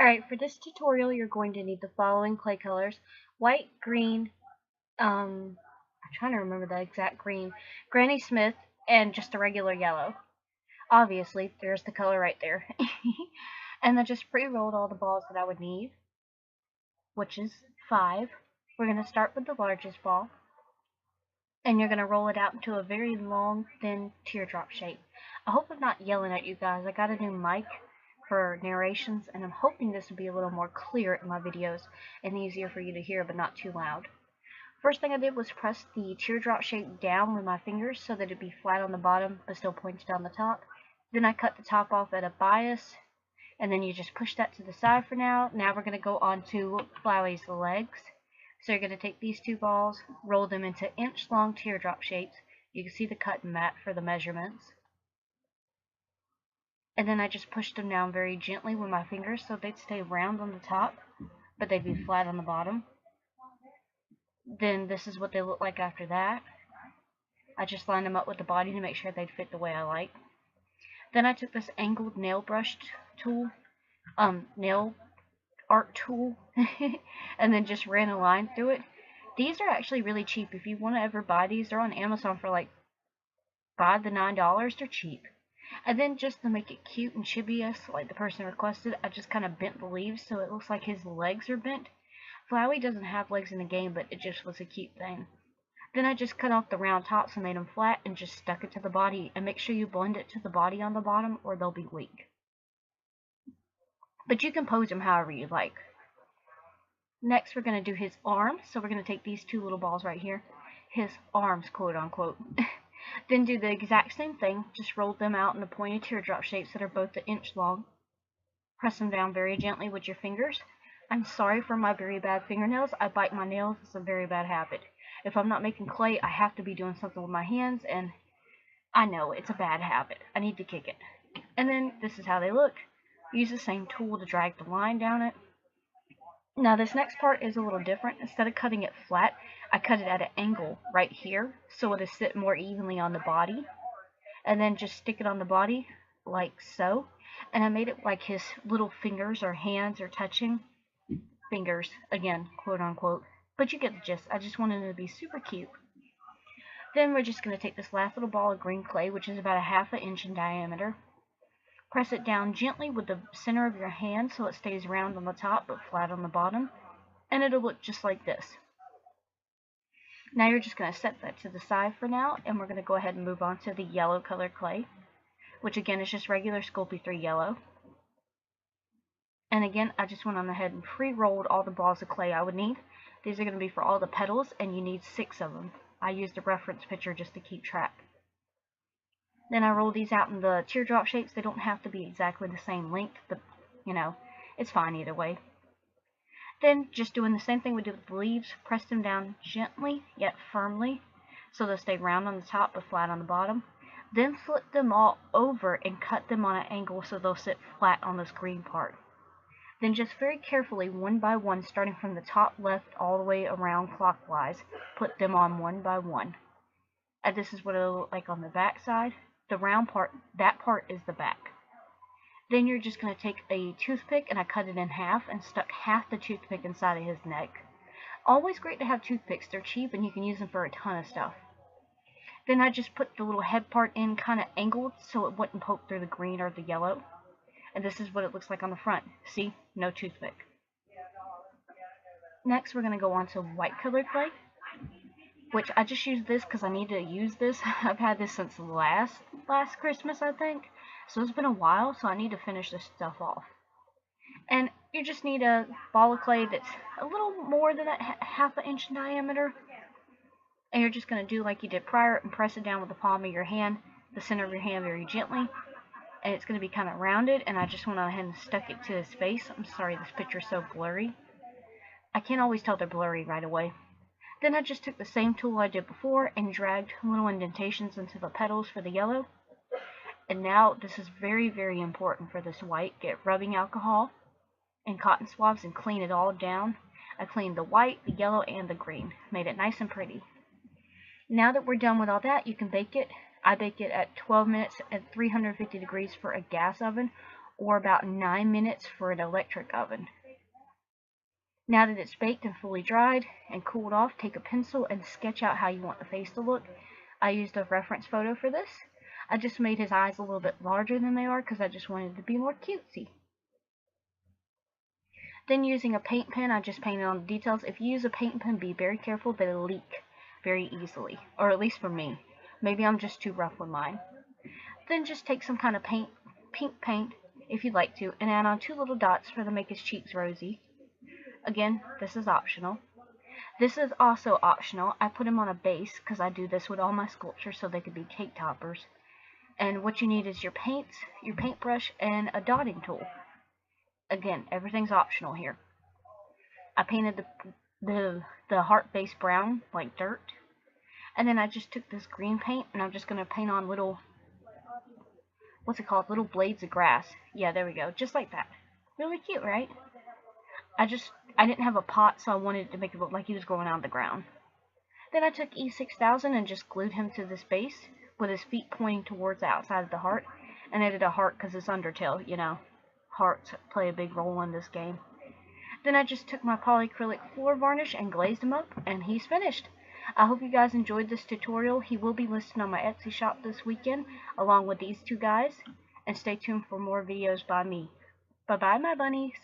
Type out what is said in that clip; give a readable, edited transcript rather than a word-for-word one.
Alright, for this tutorial you're going to need the following clay colors: white, green, I'm trying to remember the exact green, Granny Smith, and just a regular yellow. Obviously, there's the color right there. And I just pre-rolled all the balls that I would need, which is 5. We're going to start with the largest ball, and you're going to roll it out into a very long, thin teardrop shape. I hope I'm not yelling at you guys. I got a new mic for narrations, and I'm hoping this will be a little more clear in my videos and easier for you to hear, but not too loud. First thing I did was press the teardrop shape down with my fingers so that it'd be flat on the bottom but still pointed on the top. Then I cut the top off at a bias, and then you just push that to the side for now. Now we're going to go on to Flowey's legs. So you're going to take these two balls, roll them into inch-long teardrop shapes. You can see the cut and mat for the measurements. And then I just pushed them down very gently with my fingers so they'd stay round on the top, but they'd be flat on the bottom. Then this is what they look like after that. I just lined them up with the body to make sure they'd fit the way I like. Then I took this angled nail brush tool, nail art tool, and then just ran a line through it. These are actually really cheap. If you want to ever buy these, they're on Amazon for like $5 to $9. They're cheap. And then just to make it cute and chibi-esque, like the person requested, I just kind of bent the leaves so it looks like his legs are bent. Flowey doesn't have legs in the game, but it just was a cute thing. Then I just cut off the round tops and made them flat and just stuck it to the body. And make sure you blend it to the body on the bottom or they'll be weak. But you can pose them however you like. Next we're going to do his arms. So we're going to take these two little balls right here. His arms, quote unquote. Then do the exact same thing, just roll them out in the pointed teardrop shapes that are both an inch long. Press them down very gently with your fingers. I'm sorry for my very bad fingernails. I bite my nails. It's a very bad habit. If I'm not making clay, I have to be doing something with my hands, and I know it's a bad habit. I need to kick it. And then this is how they look. Use the same tool to drag the line down it. Now this next part is a little different. Instead of cutting it flat, I cut it at an angle right here so it'll sit more evenly on the body. And then just stick it on the body like so. And I made it like his little fingers or hands are touching. Fingers, again, quote unquote. But you get the gist. I just wanted it to be super cute. Then we're just going to take this last little ball of green clay, which is about 1/2 inch in diameter. Press it down gently with the center of your hand so it stays round on the top but flat on the bottom. And it'll look just like this. Now you're just going to set that to the side for now, and we're going to go ahead and move on to the yellow colored clay, which again is just regular Sculpey 3 yellow. And again, I just went on ahead and pre-rolled all the balls of clay I would need. These are going to be for all the petals, and you need 6 of them. I used a reference picture just to keep track. Then I roll these out in the teardrop shapes. They don't have to be exactly the same length, but, you know, it's fine either way. Then, just doing the same thing we did with the leaves, press them down gently, yet firmly, so they'll stay round on the top but flat on the bottom. Then flip them all over and cut them on an angle so they'll sit flat on this green part. Then just very carefully, one by one, starting from the top left all the way around clockwise, put them on one by one. And this is what it'll look like on the back side. The round part, that part is the back. Then you're just going to take a toothpick, and I cut it in half and stuck half the toothpick inside of his neck. Always great to have toothpicks. They're cheap and you can use them for a ton of stuff. Then I just put the little head part in kind of angled so it wouldn't poke through the green or the yellow. And this is what it looks like on the front. See? No toothpick. Next we're going to go on to white colored clay, which I just used this because I need to use this. I've had this since last Christmas, I think. So it's been a while, so I need to finish this stuff off. And you just need a ball of clay that's a little more than 1/2 inch in diameter. And you're just going to do like you did prior and press it down with the palm of your hand, the center of your hand very gently. And it's going to be kind of rounded, and I just went ahead and stuck it to his face. I'm sorry this picture's so blurry. I can't always tell they're blurry right away. Then I just took the same tool I did before and dragged little indentations into the petals for the yellow. And now this is very, very important for this white. Get rubbing alcohol and cotton swabs and clean it all down. I cleaned the white, the yellow, and the green. Made it nice and pretty. Now that we're done with all that, you can bake it. I bake it at 12 minutes at 350 degrees for a gas oven, or about 9 minutes for an electric oven. Now that it's baked and fully dried and cooled off, take a pencil and sketch out how you want the face to look. I used a reference photo for this. I just made his eyes a little bit larger than they are because I just wanted it to be more cutesy. Then using a paint pen, I just painted on the details. If you use a paint pen, be very careful, they'll leak very easily, or at least for me. Maybe I'm just too rough with mine. Then just take some kind of paint, pink paint, if you'd like to, and add on 2 little dots for to make his cheeks rosy. Again, this is optional. This is also optional. I put him on a base because I do this with all my sculptures so they could be cake toppers. And what you need is your paints, your paintbrush, and a dotting tool. Again, everything's optional here. I painted the heart base brown, like dirt. And then I just took this green paint and I'm just going to paint on little, what's it called, little blades of grass. Yeah, there we go, just like that. Really cute, right? I didn't have a pot, so I wanted to make it look like he was growing out of the ground. Then I took E6000 and just glued him to this base with his feet pointing towards the outside of the heart. And I did a heart because it's Undertale, you know. Hearts play a big role in this game. Then I just took my polyacrylic floor varnish and glazed him up, and he's finished. I hope you guys enjoyed this tutorial. He will be listed on my Etsy shop this weekend, along with these 2 guys. And stay tuned for more videos by me. Bye-bye, my bunnies.